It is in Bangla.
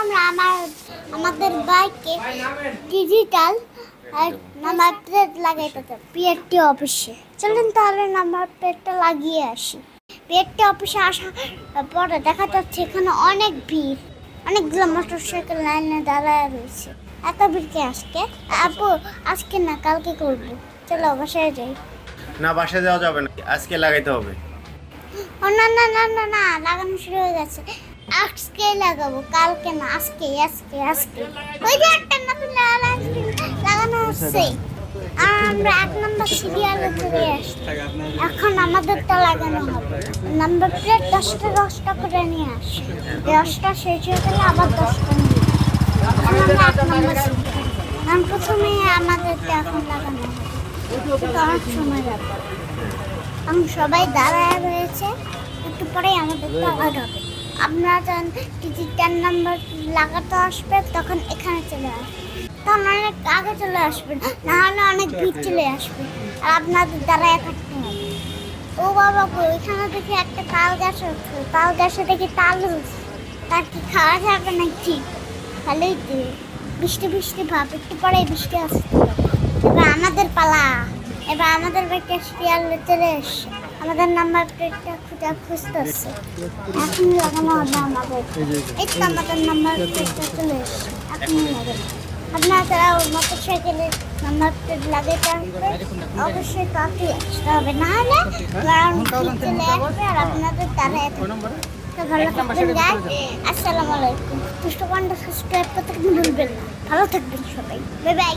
আমরা আমাদের বাইকে ডিজিটাল নাম্বার প্লেট লাগাইতে পিএটি অফিসে। চলুন তাহলে নাম্বার প্লেটটা লাগিয়ে আসি। পিএটি অফিসে আসার পরে দেখা যাচ্ছে এখানে অনেক ভিড়, অনেকগুলো মোটরসাইকেল লাইনে দাঁড়ায় রয়েছে। এত ভিড়কে আজকে আপু আজকে না কালকে করবো, চলো বাসায় যাই। না, বাসায় যাওয়া যাবে না, আজকে লাগাইতে হবে। ও না না না না না, লাগানো শুরু হয়ে গেছে। আজকে লাগাবো, কালকে না, আজকে আজকে আজকে। ওই যে একটা নতুন লাগানো হচ্ছে, আমরা 1 নম্বর সিরিয়ালে চলে আসছি। এখন আমাদেরটা লাগানো হবে। নাম্বার প্লেট 10টা করে নিয়ে আসি। 10টা শেষ হয়ে গেলে আবার 10টা নিয়ে আসি। আমরা 1 নম্বর সিরিয়াল। কারণ প্রথমে আমাদেরটা এখন লাগানো হবে, অনেক সময় লাগবে। এখন সবাই দাঁড়ায় রয়েছে, একটু পরেই আমাদেরটা লাগাবে। আপনারা যখন ডিজিটাল নাম্বার লাগাতে আসবে তখন এখানে চলে আসবে, তখন অনেক আগে চলে আসবে, না হলে অনেক ভিড় চলে আসবে আর আপনাদের দাঁড়ায় থাকতে হবে। ও বাবা গো, এখানে দেখি একটা তাল গাছ হচ্ছে, তাল গাছে দেখি তাল হচ্ছে, তার কি খাওয়া যাবে নাকি? ভালোই তো, বৃষ্টি বৃষ্টি ভাব, একটু পরেই বৃষ্টি আসছে। এবার আমাদের পালা, এবার আমাদের বাইকে সিরিয়াল চলে এসছে। আমাদের নাম্বার প্লেটটা খুঁজতেছে, এখন লাগানো হবে আমাদের। এই তো আমাদের নাম্বার প্লেটটা চলে এসছে, এখন লাগানো। আপনারা মোটরসাইকেলের নাম্বার প্লেট লাগাতে আসবে, অবশ্যই তাকে আসতে হবে, না হলে চলে আসবে আর আপনাদের দাঁড়ায় থাকবে। তো ভালো থাকবেন গাইস, আসসালামু আলাইকুম। পুষ্টকণ্ঠ সাবস্ক্রাইব করতে ভুলবেন না। ভালো থাকবেন সবাই, বাই বাই।